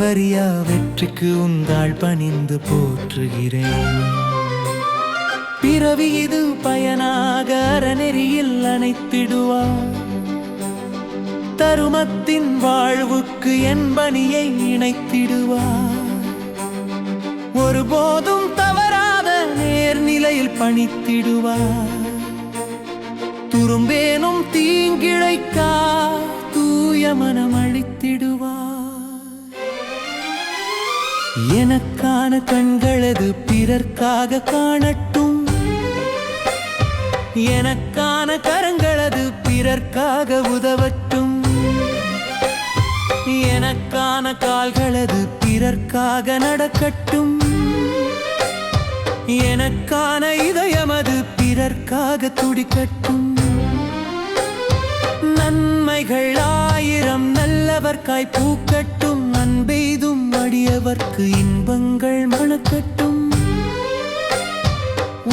தாழ்வரியா வெற்றிக்கு உந்தாள் பணிந்து போற்றுகிறேன். பிறவி இது பயனாக அறநெறியில் அணைத்திடுவார். தருமத்தின் வாழ்வுக்கு என் பணியை இணைத்திடுவார். ஒருபோதும் தவறாத நேர்நிலையில் பணித்திடுவார். துரும்பேனும் தீங்கிழைக்கா தூய மனம் அளித்திடுவார். எனக்கான கண்களது பிறர்க்காக காணட்டும். எனக்கான கரங்களது பிறர்க்காக உதவட்டும். எனக்கான கால்களது பிறர்க்காக நடக்கட்டும். எனக்கான இதயமது பிறர்க்காக துடிக்கட்டும். நன்மைகள் 1000 நல்லவர்க்காய் பூக்கட்டும். அன்பெய்தும் அடியவர்க்கு இன்பங்கள் மணக்கட்டும்.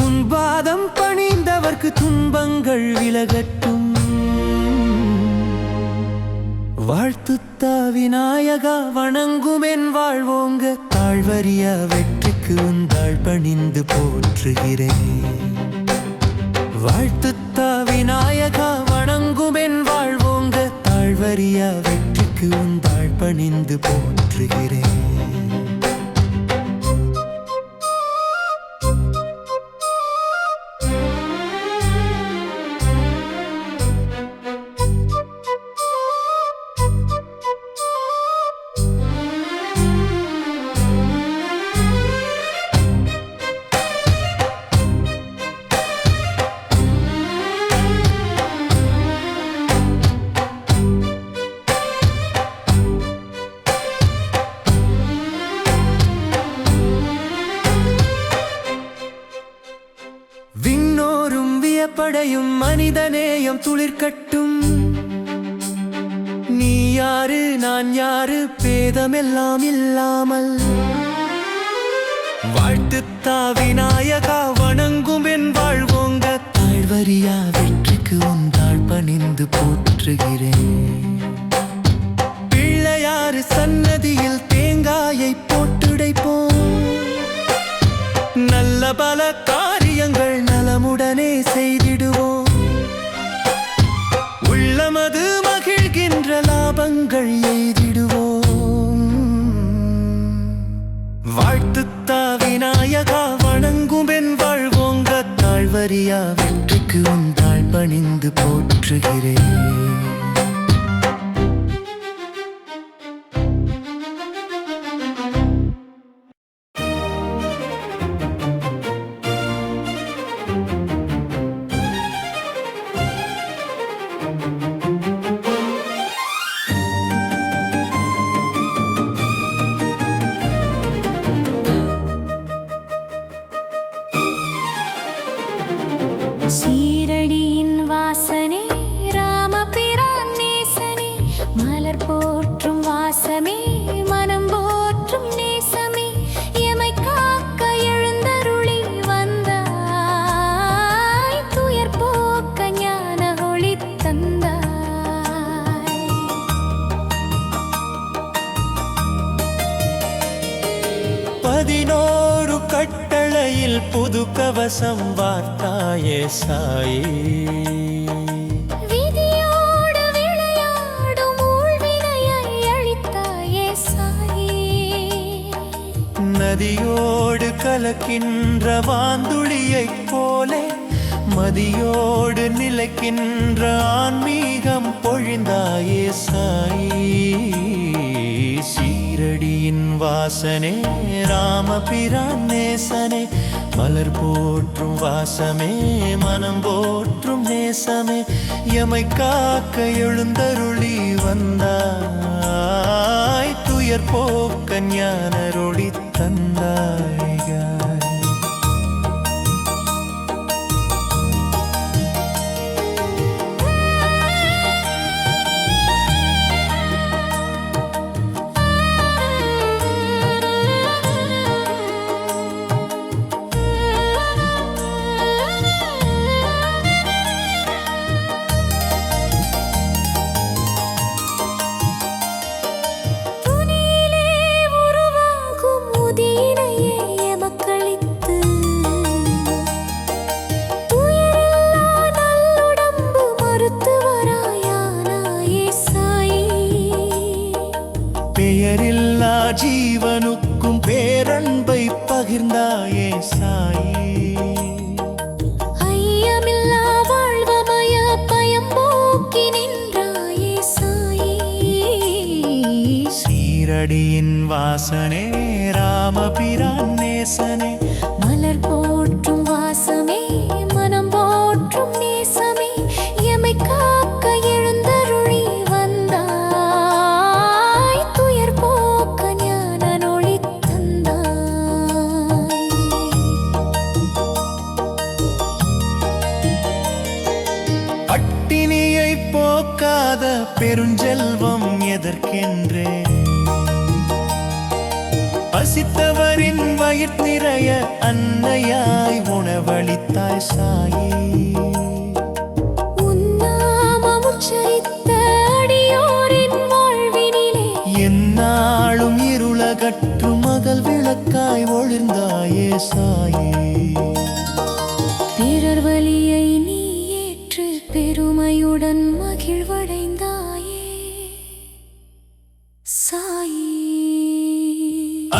உன் பாதம் பணிந்தவர்க்கு துன்பங்கள் விலகட்டும். வாழ்த்துத்தா விநாயகா வணங்கும் என் வாழ்வோங்க. தாழ்வரியா வெற்றிக்கு உந்தாள் பணிந்து போற்றுகிறேன். வாழ்த்துத்தா விநாயகா வணங்கும் என் வாழ்வோங்க. தாழ்வரியா வெற்றிக்கு உந்தாள் பணிந்து போற்றுகிறேன். விண்ணோரும் வியப்படையும் மனிதநேயம் துளிர்க்கட்டும். நீ யாரு நான் யாரு பேதமெல்லாம் இல்லாமல். வாழ்த்துத்தா விநாயகா வணங்கும் என் வாழ்வோங்க. தாழ்வரியா வெற்றிக்கு உந்தாள் பணிந்து போற்றுகிறேன். பிள்ளையாறு சன்னதியில் தேங்காயை போட்டுடைப்போம். நல்ல பல காரியங்கள் நலமுடனே செய்திடுவோம். உள்ளமது மகிழ்கின்ற லாபங்கள் எய்திடுவோம். வாழ்த்துத்தா விநாயகா வணங்கும் என் வாழ்வோங்க. தாழ்வரியா வெற்றிக்கு உந்தாள் பணிந்து போற்றுகிறேன். சீரடியின் வாசனே ராமபிரான் நேசனே. மலர் போற்றும் வாசமே மனம் போற்றும் நேசமே. எமை காக்க எழுந்தருளி வந்தாய். துயர் போக்க ஞான ஒளி தந்தாய். 11 கட்டளையில் புது கவசம் வார்த்தாயே சாயே. விதியோடு விளையாடும் ஊழ்வினையை அழித்தாயே சாயே. நதியோடு கலக்கின்ற வாந்துளியைப் போலே மதியோடு நிலைக்கின்ற ஆன்மீகம் பொழிந்தாயே சாயே. சீரடியின் வாசனே ராமபிரான் நேசனே. மலர் போற்றும் வாசமே மனம் போற்றும் நேசமே. எமை காக்க எழுந்தருளி வந்தாய். துயர் போக்க ஞானரொளி தந்தாய். துணியிலே ஜீவனுக்கும் பேரன்பை பகிர்ந்தாயே சாயி. ஐயமில்லா வாழ்வமய பயம் போக்கி நின்றாயே சாயி. சீரடியின் வாசனே ராமபிரான் நேசனே, மலர் போற்றும் வாசமே மனம் போற்றும் நேசமே, எமை காக்க எழுந்தருளி வந்தாய், துயர் போக்க ஞான ஒளி தந்தாய். பட்டினியை போக்காத பெருஞ்செல்வம் எதற்கென்றே, பசித்தவரின் வயிற் நிறைய அன்னையாய் உணவளித்தாய் சாயி. உன்னாமம் உச்சரித்த அடியோரின் வாழ்வினிலே எந்நாளும் இருளகற்றும் மகள் விளக்காய் ஒளிர்ந்தாயே சாயி. பிறர் வலியை நீ ஏற்று பெருமையுடன் மகிழ்வடைந்தாயே சாயி.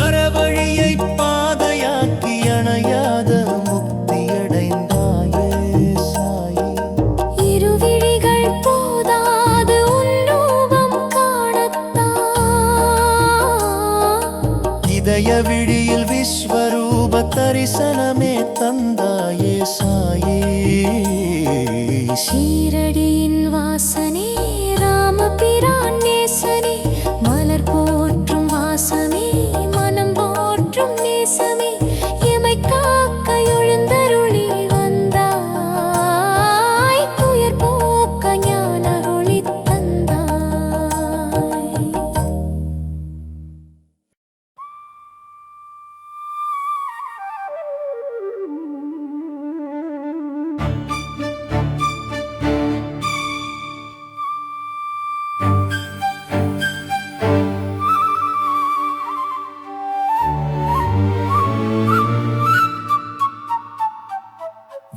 அறவழியை பாதையாக்கி அணையாத முக்தியடைந்தாயே சாயி. இருவிழிகள் போதாது உன் ரூபம் காணத்தான், இதய விழியில் விஸ்வரூப தரிசனமே தந்தாயே சாயி. ஷீரடியின் வாசனே ராமபிரான் நேசனே, மலர் போற்றும் வாசமே மனம் போற்றும் நேசமே, எமை காக்க எழுந்தருளி வந்தாய், துயர் போக்க ஞான ஒளி தந்தாய்.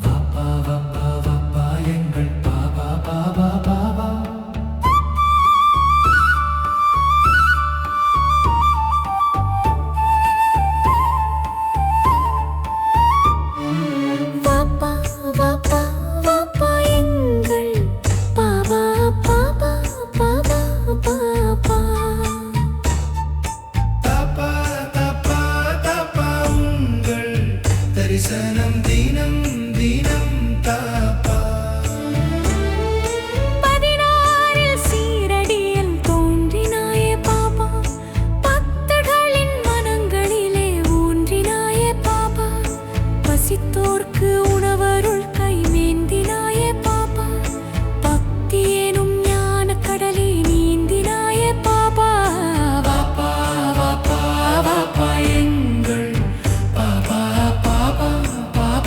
வாப்பா வாப்பா வாப்பா எங்கள் பாபா பாபா பாபா பாபா. தப்பா தப்பா தப்பா உங்கள் தரிசனம் தினம் தினம் தாப்பா. 16 சீரடியில் தோன்றினாயே பாபா, பக்தர்களின் மனங்களிலே ஊன்றினாயே பாபா, பசித்தோர்க்கு உணவருள் கைமேந்தினாயே பாபா, பக்தி எனும் ஞான கடலே நீந்தினாயே பாபா. வாப்பா வாப்பா வாப்பா எங்கள் பாபா பாபா பாபா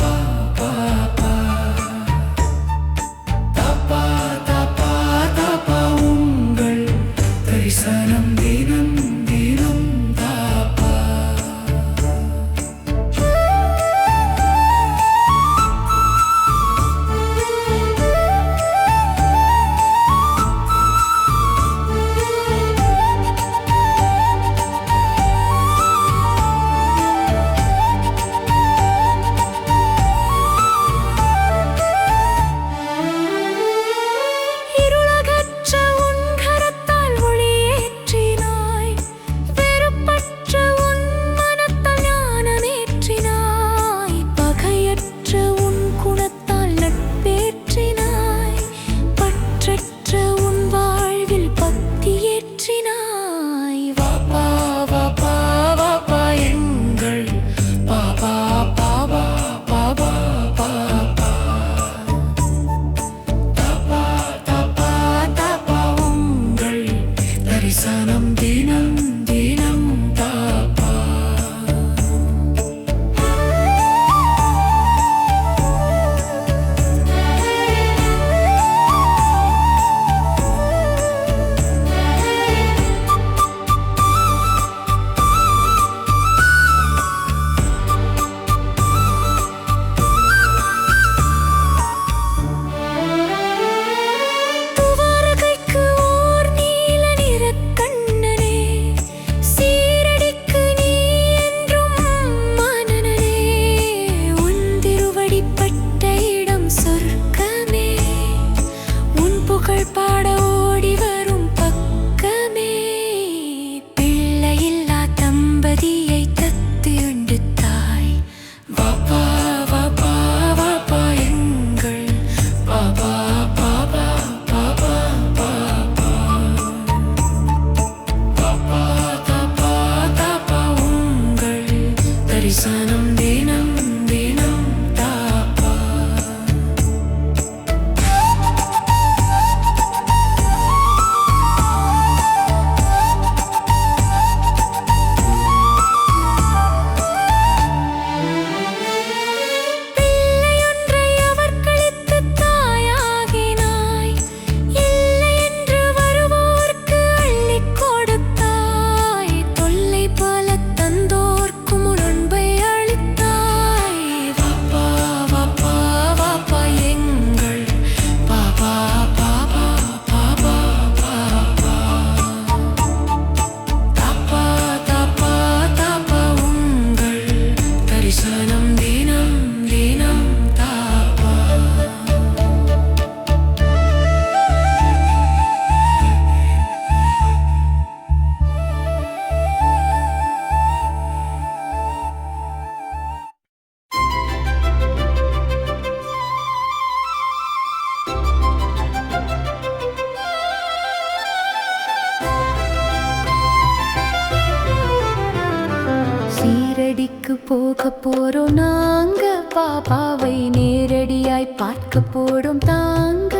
சீரடிக்கு போக போறோம் நாங்க, பாபாவை நேரடியாய் பார்க்க போடும் தாங்க.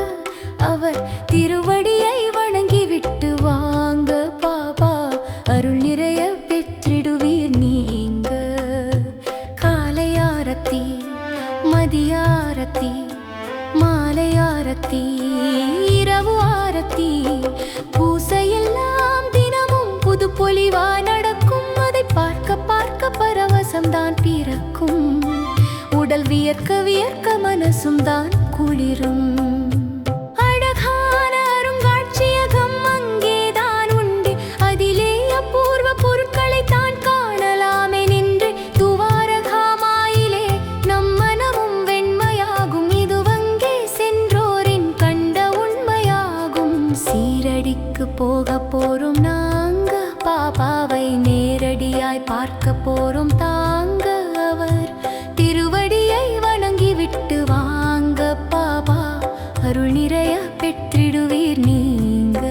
அவர் திருவடியை வணங்கி விட்டு வாங்க பாபா, அருள் நிறைய பெற்றிடுவீர் நீங்க. காலை ஆரத்தி, மதிய ஆரத்தி, மாலை ஆரத்தி, இரவு ஆரத்தி, பூசையெல்லாம் தினமும் புது பொலிவா நடக்கும். அதை பார்க்க பார்க்க பரவசம்தான் பிறக்கும். உடல் வியர்க்க வியர்க்க மனசும் தான் குளிரும். அழகான அருங்காட்சியகம் அங்கேதான் உண்டு, அதிலே அபூர்வ பொருட்களை தான் காணலாமே நின்று. துவாரகாமாயிலே நம் மனமும் வெண்மையாகும், இதுவங்கே சென்றோரின் கண்ட உண்மையாகும். சீரடிக்கு போக போறோம் நாங்க, பாபாவை நேரடியாய் பார்க்க போறோம் தாங்க. அவர் திருவடியை வணங்கி விட்டு வாங்க பாபா, அருள் நிறைய பெற்றிடுவீர் நீங்க.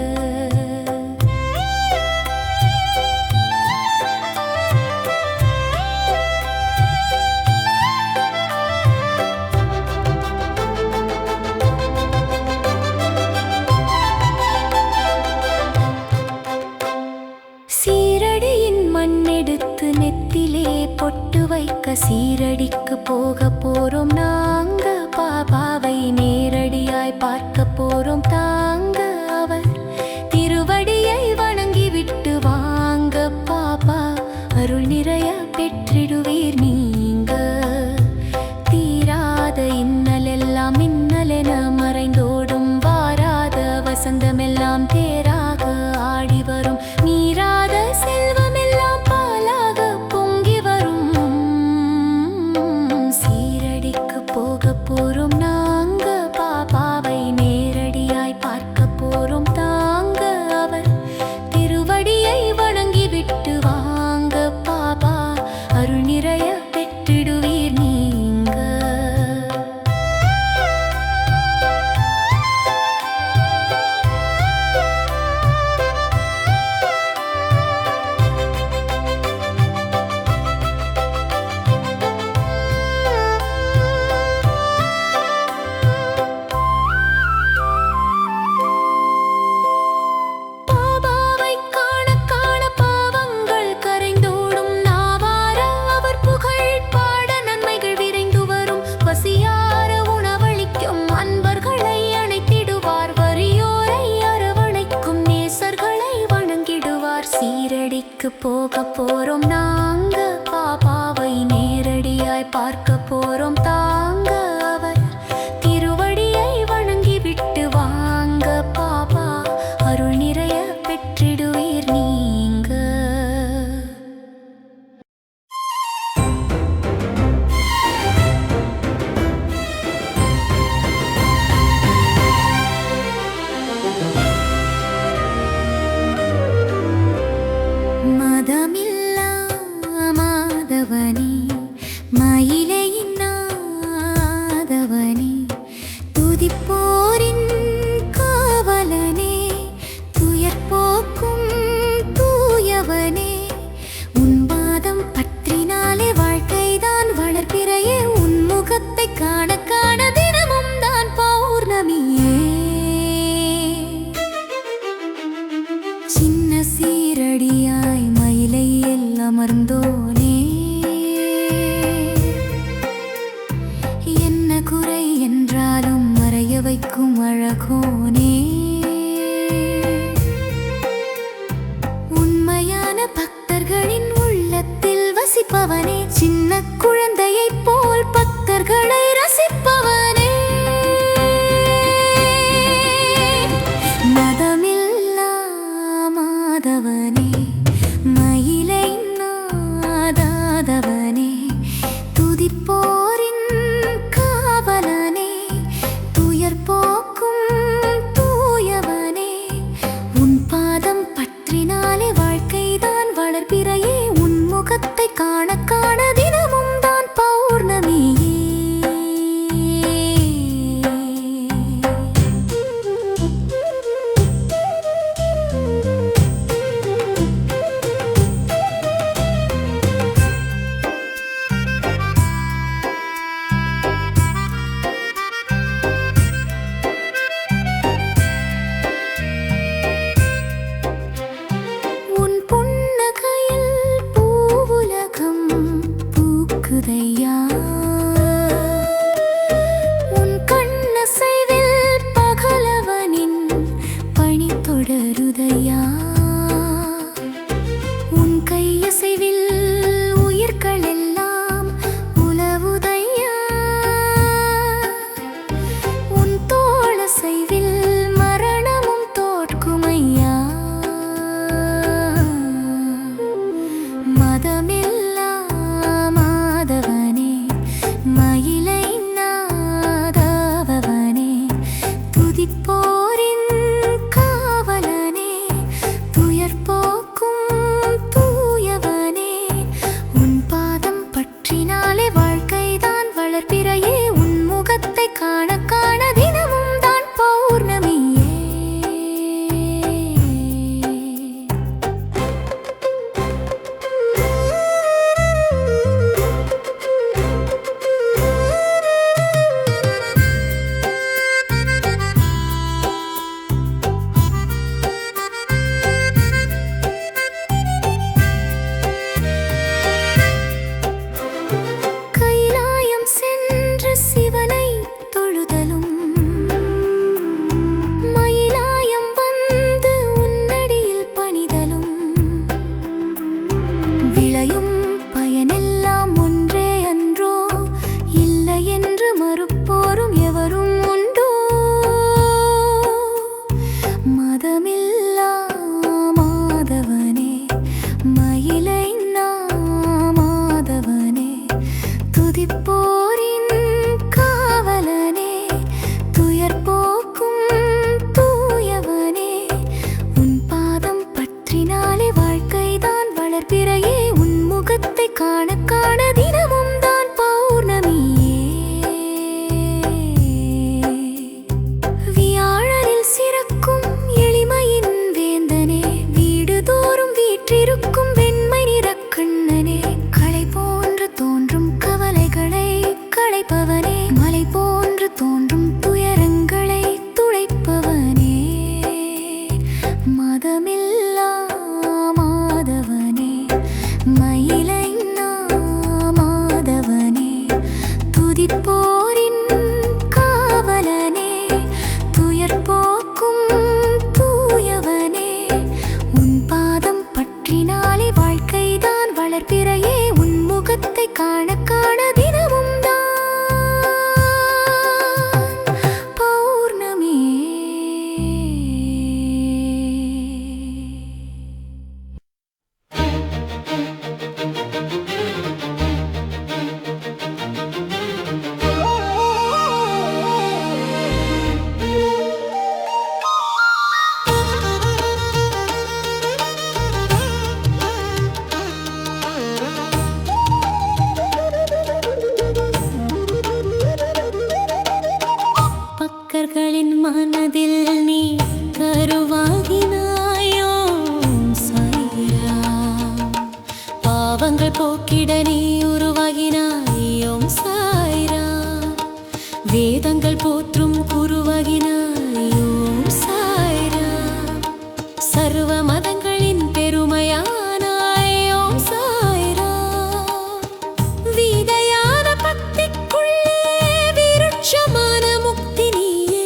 சீரடியின் மண்ணெடுத்து நெத்திலே பொட்டு வைக்க சீரடிக்கு போக போறோம் நாங்க, பாபாவை நேரடியாய் பார்க்க போறோம் தாங்க. அவர் திருவடியை வணங்கி விட்டு வாங்க பாபா, அருள் நிறைய பெற்றிடுவீர் நீங்க. தீராத இன்னலெல்லாம் மின்னலென மறைந்தோடும், வாராத வசந்தமெல்லாம் தேராக ஆடி வரும், மீறாத செல்வமெல்லாம் பாலாக பொங்கி வரும். சீரடிக்கு போக போறோம் நாங்க, பாபாவை நேரடியாய் பார்க்க போறோம் தாங்க. அவர் திருவடியை வணங்கி விட்டு வாங்க பாபா, அருள் நிறைய பெற்றிடுவீர் நீங்க. பாபாவை காண காண பாவங்கள் கரைந்தோடும், நாவார அவர் புகழ் பாட நன்மைகள் விரைந்து வரும். பசியார உணவளிக்கும் அன்பர்களை அணைத்திடுவார், வறியோரை அரவணைக்கும் நேசர்களை வணங்கிடுவார். சீரடிக்கு போக போறோம் நாங்க, பாபாவை நேரடியாய் பார்க்க போறோம் தாங்க. அவர் திருவடியை வணங்கி விட்டு வாங்க பாபா, அருள் நிறைய பெற்றிடுவீர் நீங்க. மதமில்லா மாதவனே, மயிலையின் நாதவனே, துதிப்போரின் காவலனே, துயர் போக்கும் தூயவனே. உன் பாதம் பற்றினாலே வாழ்க்கைதான் வளர்ப்பிறையே, உன் முகத்தை காண காண தினமும் தான் பௌர்ணமியே. சின்ன சீரடியாய் மயிலையில் அமர்ந்தோனே, என்ன குறை என்றாலும் மறைய வைக்கும் அழகோனே. உண்மையான பக்தர்களின் உள்ளத்தில் வசிப்பவனே, சின்ன குழந்தையைப் போல் பக்தர்களை ரசிப்பவனே. மதமில்லா மாதவனே, மயிலை நாதாதவனே, துதிப்போரின் காவலனே, துயர் போக்கும் தூயவனே. உன் பாதம் பற்றினாலே வாழ்க்கைதான் வளர்ப்பிறையே, உன் முகத்தை காண காண தினமும் தான் பௌர்ணமியே. பாவங்கள் போக்கிட நீ உருவாகினாய் ஓம் சாய்ராம். வேதங்கள் போற்றும் குருவாகினாய் ஓம் சாய்ராம். சர்வ மதங்களின் பெருமையானாய் ஓம் சாய்ராம். விதையான பக்திக்குள்ளே விருட்சமான முக்தி நீயே.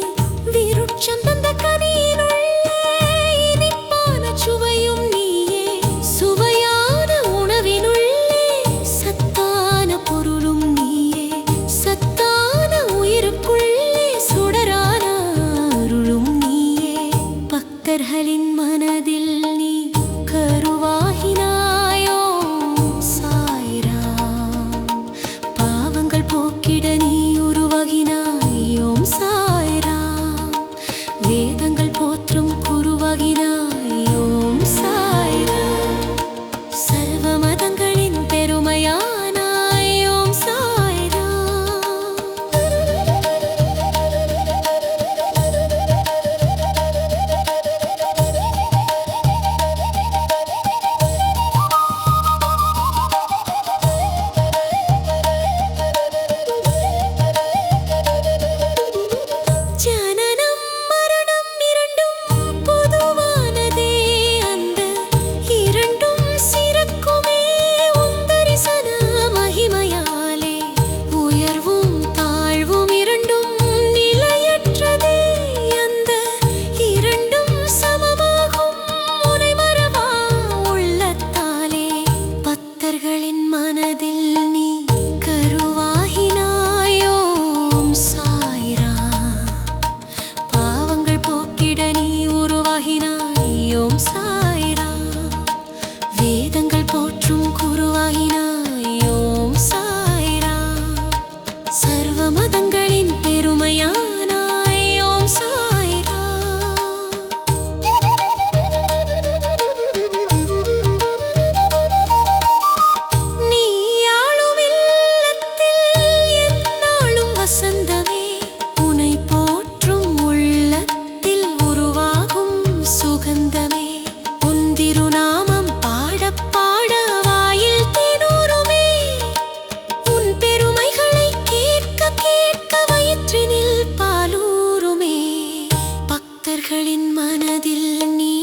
விருட்சம் தந்த கனியினுள்ளே இனிப்பான சுவையும் நீயே. சுவையான உணவினுள்ளே சத்தான பொருளும் நீயே. சத்தான உயிருக்குள்ளே சுடரான அருளும் நீயே. பக்தர்களின் மனதில் நீ கருவாகினாய் ஓம் சாய்ராம். பாவங்கள் போக்கிட நீ உருவாகினாய் ஓம் சாய்ராம். வேதங்கள் போற்றும் குருவாகினாய் ஓம் சாய்ராம். சர்வ மதங்களின் பெருமையானாய் ஓம் சாய்ராம். ஜனனம் மரணம் இரண்டும் பொதுவானதே. அந்த இரண்டும் சிறக்குமே உன் தரிசன மகிமையாலே. உயர்வும் தாழ்வும் இரண்டும் நிலையற்றதே. அந்த இரண்டும் சமமாகும் உனை மறவா உள்ளத்தாலே. பக்தர்களின் மனதில் நீ கருவாகினாய் ஓம் சாய்ராம். பாவங்கள் போக்கிட நீ உருவாகினாய் ஓம் சாய்ராம். வேதங்கள் போற்றும் குருவாகினாய் ஓம் சாய்ராம். சர்வ மதங்களின் பெருமையானாய் ஓம் சாய்ராம். நீ ஆளும் இல்லத்தில் எந்நாளும் வசந்தமே. உனை போற்றும் உள்ளத்தில் உருவாகும் சுகந்தமே. உன் திருநாமம் பாடப் பாட வாயில் தேனூருமே. உன் பெருமைகளை கேட்க கேட்க வயிற்றினில் பாலூருமே. பக்தர்களின் மனதில் நீ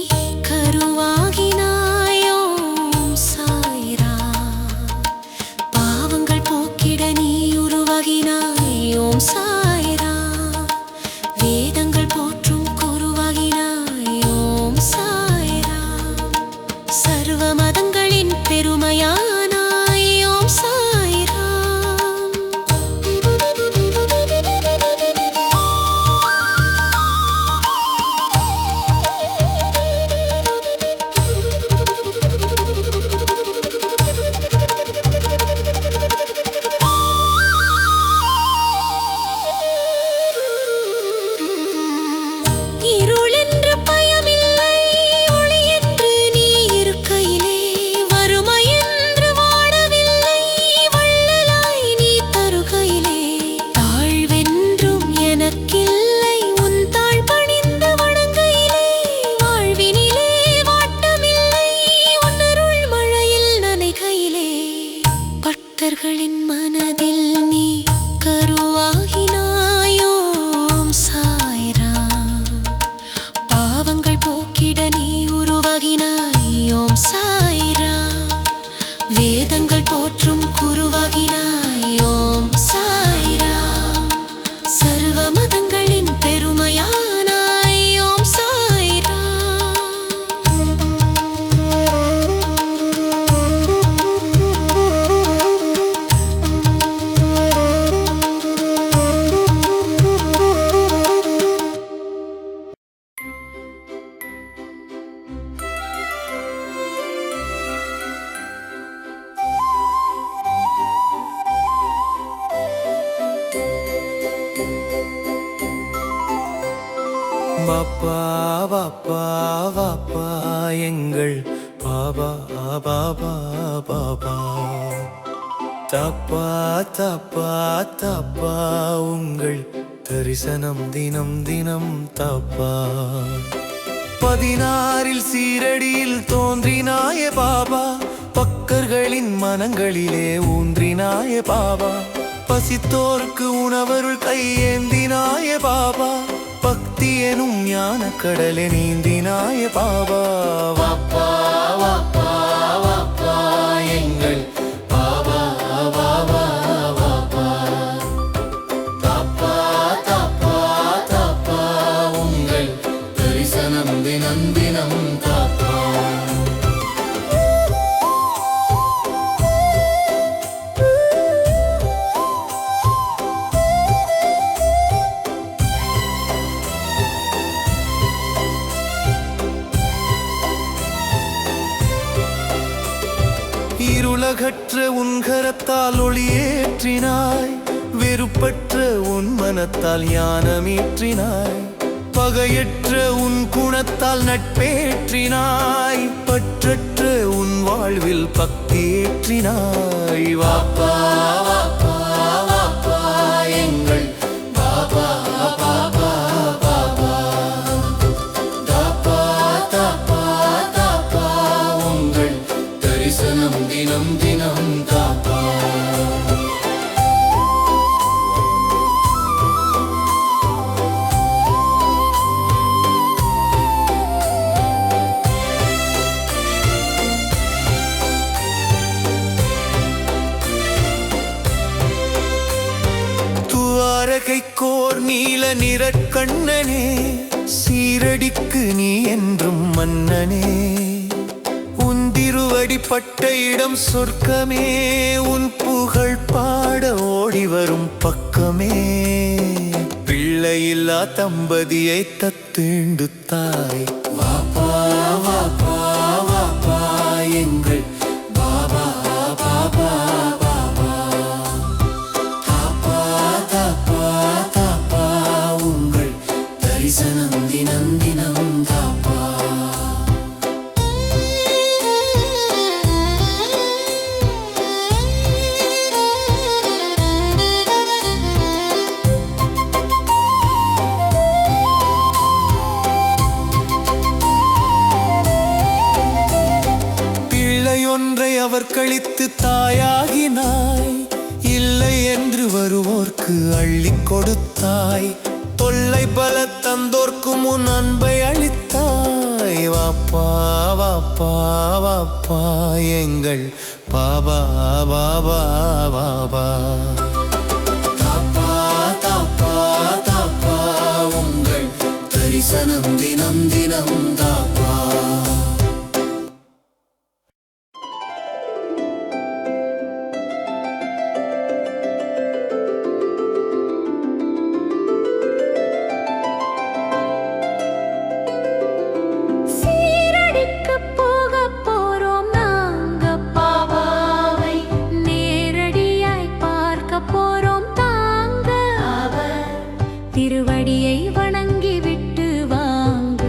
கருவாகினாய் ஓம் சாய்ராம். பாவங்கள் போக்கிட நீ உருவாகினாய் ஓம் சாய்ராம். வேதங்கள் போற்றும் குருவாகினாய் ஓம் சாய்ராம். சர்வ மதங்களின் பெருமையானாய் ஓம் சாய்ராம். இருளென்று பயமில்லை ஒளி என்று நீ இருக்கையிலே. வறுமை என்று வாழவில்லை வள்ளலாய் நீ தருகையிலே. தாழ்வென்றும் எனக்கில்லை உன் தாழ் பணிந்து வணங்கையிலே. வாழ்வினிலே வாட்டமில்லை உன் அருள் மழையில் நனைகையிலே. பக்தர்களின் மனதில் நீ கருவாகினாய் ஓம் சாய்ராம். பாவங்கள் போக்கிட நீ உருவாகினாய் ஓம் சாய்ராம். வேதங்கள் போற்றும் குருவாகினாய் ஓம் சாய்ராம். சர்வ மதங்களின் பெருமையானாய் ஓம் சாய்ராம். பாப்பா பாப்பா பாப்பா எங்கள் பாபா பாபா பாபா. தப்பா தப்பா தப்பா உங்கள் தரிசனம் தினம் தினம் தப்பா. 16 சீரடியில் தோன்றினாயே பாபா. பக்தர்களின் மனங்களிலே ஊன்றினாயே பாபா. பசித்தோர்க்கு உணவருள் கையேந்தினாயே பாபா. பக்தி எனும் ஞான கடலை நீந்தினாயே பாபா. வாப்பா வாப்பா வாப்பா எங்கள் பாபா பாபா வாப்பா. தாப்பா தாப்பா தாப்பா உங்கள் தரிசனம் தினம் தினம் தாப்பா. இருளகற்ற உன் கரத்தால் ஒளியேற்றினாய். வெறுப்பற்ற உன் மனத்தால் ஞானமேற்றினாய். பகையற்ற உன் குணத்தால் நட்பேற்றினாய். பற்றற்ற உன் வாழ்வில் பக்தியேற்றினாய். வாப்பா வாப்பா வாப்பா எங்கள் பாபா பாபா பாபா. தாப்பா தாப்பா தாப்பா உங்கள் தரிசனம் தினம் தினம் தாப்பா. துவாரகைக்கோர் நீல நிறக்கண்ணனே, சீரடிக்கு நீ என்றும் மன்னனே. உன் திருவடிப்பட்ட இடம் சொர்க்கமே. உன் புகழ் பாட ஓடி வரும் பக்கமே. பிள்ளையில்லா தம்பதியை தத்தெடுத்தாய். வாப்பா வாப்பா வாப்பா எங்கள் பாபா பாபா பாபா. தாப்பா தாப்பா தாப்பா உங்கள் தரிசனம் தினம் தினம் தாப்பா. ஒன்றை அவர் கழித்து தாயாகினாய். இல்லை என்று வருவோர்க்கு அள்ளி கொடுத்தாய். தொல்லை பல தந்தோர்க்கு முன் அன்பை அளித்தாய். வாப்பா வாப்பா வாப்பா எங்கள் பாபா பாபா பாபா. தாப்பா தாப்பா தாப்பா உங்கள் தரிசனம் தினம் தினம் தாப்பா. திருவடியை வணங்கி விட்டு வாங்க.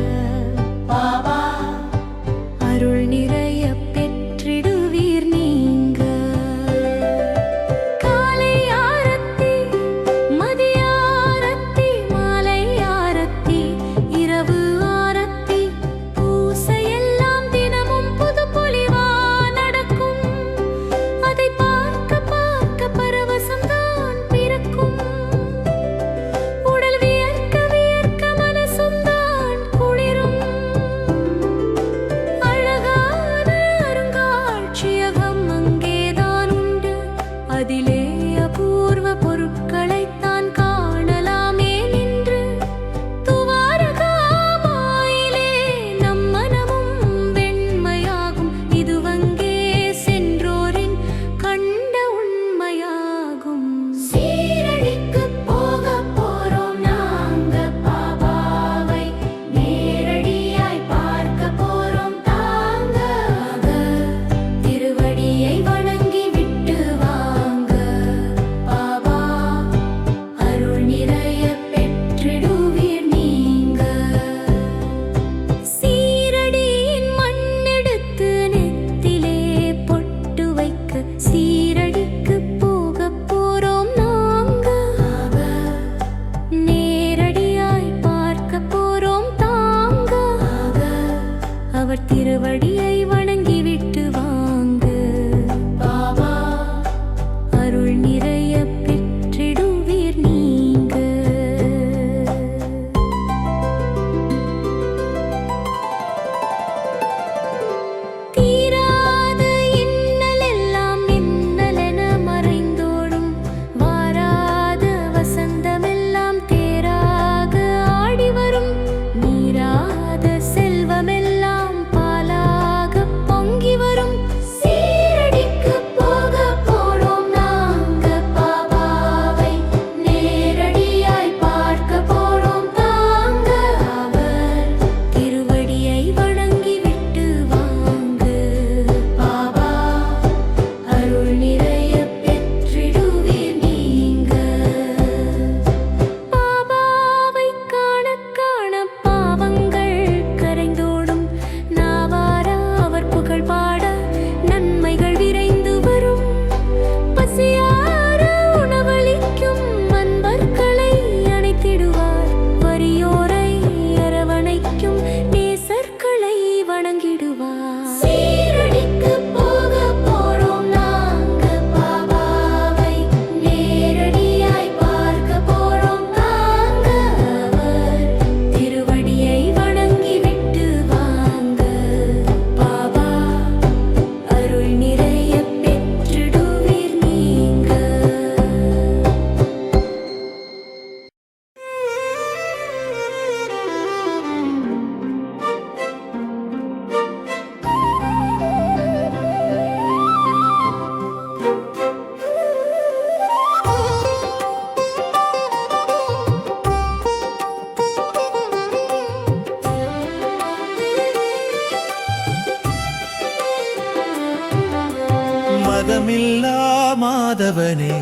மாதவனே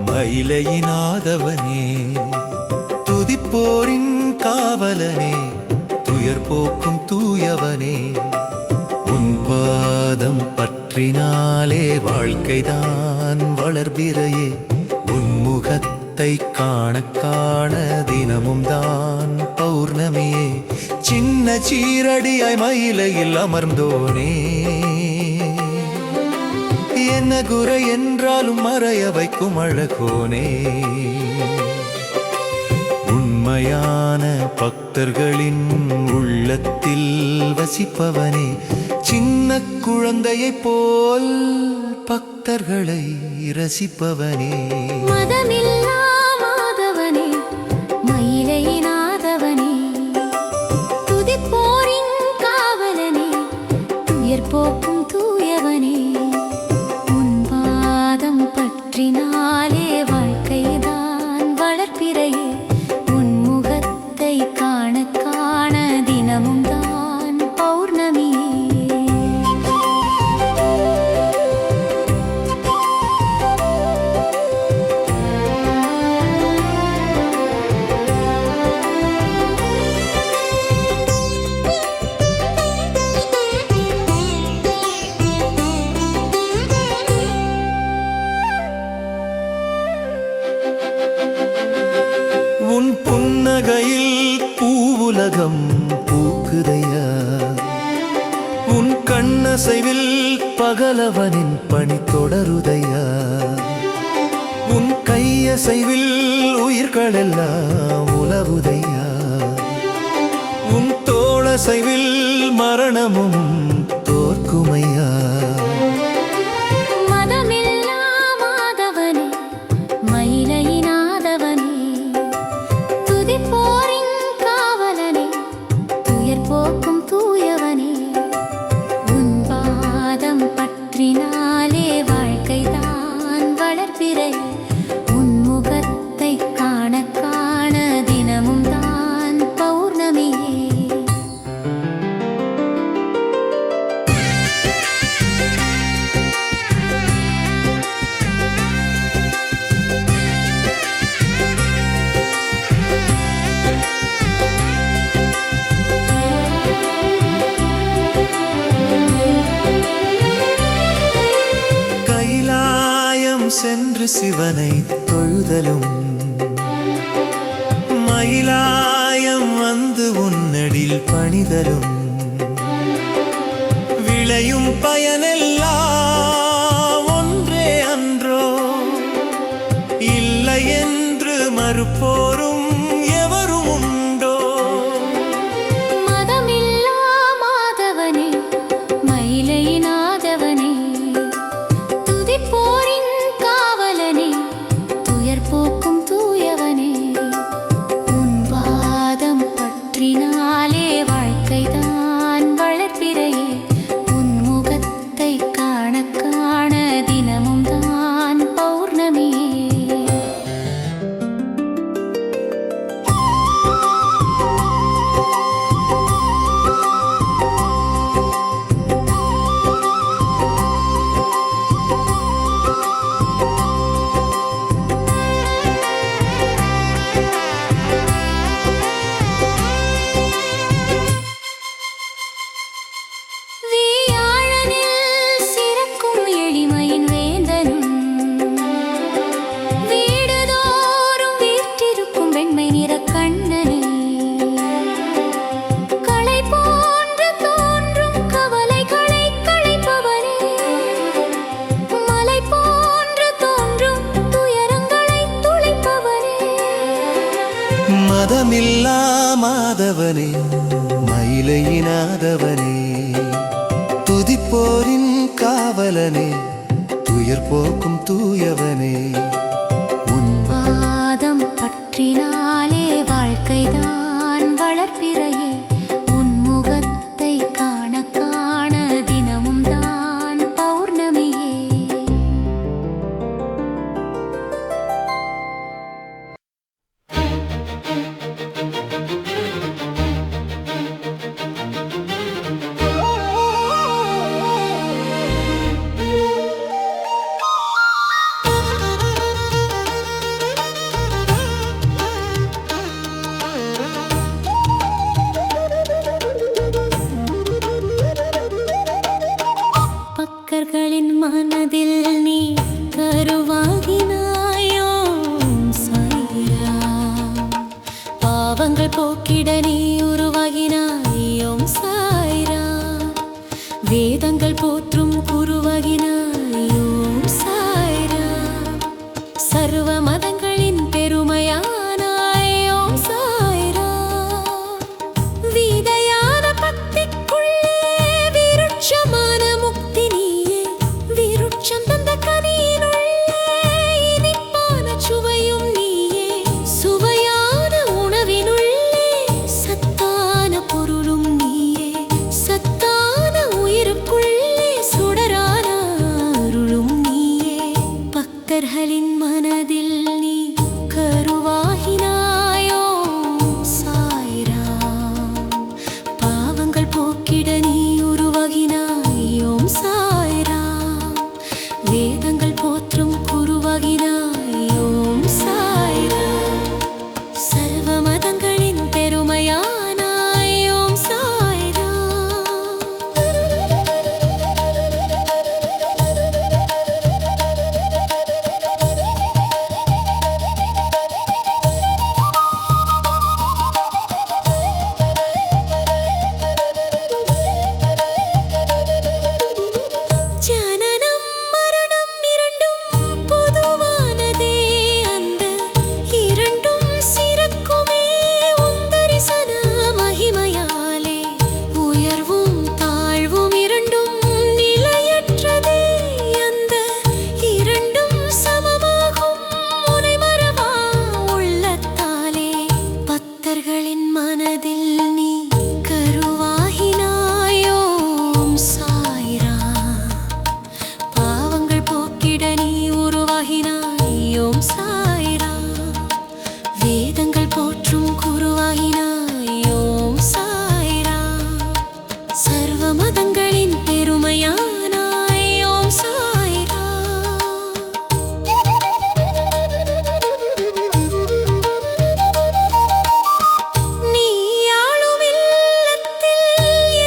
மயிலையினாதவனே துதிப்போரின் காவலனே துயர் போக்கும் தூயவனே உன் பாதம் பற்றினாலே வாழ்க்கைதான் வளர்பிறையே உன் முகத்தை காண காண தினமும் தான் பௌர்ணமியே சின்ன சீரடியாய் மயிலையில் அமர்ந்தோனே என்ன குறை என்றாலும் மறைய வைக்கும் அழகோனே உண்மையான பக்தர்களின் உள்ளத்தில் வசிப்பவனே சின்ன குழந்தையைப் போல் பக்தர்களை ரசிப்பவனே மதமில்லா மாதவனே மயிலையினாதவனே துதிப்போரின் காவலனே துயர் போக்கும் தூயவனே உன் பாதம் பற்றினாலே வாழ்க்கைதான் வளர்ப்பிறையே உன் முகத்தை காண காண தினமும் தான் பௌர்ணமியே உன் புன்னகையில் பூவுலகம் பூக்குதையா உன் கண்ணசைவில் பகலவனின் பணி தொடருதையா உன் கையசைவில் உயிர்களெல்லாம் உலவுதையா உன் தோளசைவில் மரணமும் தோற்குமையா மதமில்லா மாதவனே மயிலையினாதவனே துதிப்போரின் காவலனே துயர் போக்கும் தூயவனே உன் பாதம் பற்றினாலே வாழ்க்கைதான் வளர்ப்பிறையே உன் முகத்தை காண காண தினமும் தான் பௌர்ணமியே கைலாயம் சென்று சிவனை தொழுதலும் மயிலாயம் வந்து உன்னடில் பணிதலும் விளையும் பயனெல்லாம் ஒன்றே அன்றோ இல்லை என்று மறுப்போரும் எவரும் உண்டோ மதமில்லா மாதவனே மயிலையினாதவனே துதிப்போரின் காவலனே துயர் போக்கும் தூயவனே உன் பாதம் பற்றினாலே வாழ்க்கைதான் வளர்ப்பிறையே உன் முகத்தை காண காண தினமும் தான் பௌர்ணமியே வீயாழனில் சிறக்கும் எளிமையின் வேந்தனும் வீடுதோறும் வீற்றிருக்கும் வெண்மை நிற கண்ணனே களை போன்று தோன்றும் கவலைகளை களைப்பவனே மலை போன்று தோன்றும் துயரங்களை துளைப்பவனே மதமில்லா மாதவனே மயிலையினாதவனே துதிப்போரின் காவலனே துயர் போக்கும் தூயவனே உன் பாதம் பற்றினாலே வாழ்க்கைதான் வளர்ப்பிறையே உன் முகத்தை காண காண தினமும் தான் பௌர்ணமியே பக்தர்களின் மனதில் நீ கருவாகினாயோ சாய்ராம். பாவங்கள் போக்கிட நீ உருவாகினாயோம் சாய்ராம். வேதங்கள் போற்றும் குருவாகினாயோம் சாய்ராம். சர்வ மதங்களின் பெருமையானாயோம் சாய்ராம். ஜனனம் மரணம் இரண்டும் பொதுவானதே. அந்த இரண்டும் சிறக்குமே உன் தரிசன மகிமையாலே. உயர்வும் தாழ்வும் இரண்டும் நிலையற்றதே. அந்த இரண்டும் சமமாகும் உனை மறவா உள்ளத்தாலே. பக்தர்களின் மனதில் நீ கருவாகினாயோம் சாய்ராம். பாவங்கள் போக்கிட நீ உருவாகினாயோம் சாய்ராம். வேதங்கள் போற்றும் குருவாகினாயோம் சாய்ராம். சர்வ மதங்களின் பெருமையானாயோம் சாய்ராம். நீ ஆளும் இல்லத்தில்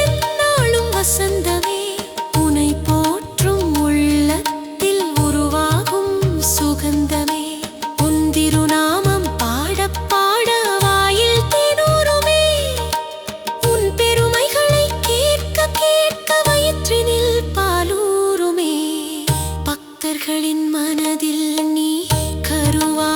எந்நாளும் வசந்தமே. உனை போற்றும் உள்ளத்தில் உருவாகும் சுகந்தமே. உன் திருநாமம் பாடப் பாட வாயில் தேனூருமே. உன் பெருமைகளை கேட்க கேட்க வயிற்றினில் பாலூருமே. பக்தர்களின் மனதில் நீ கருவா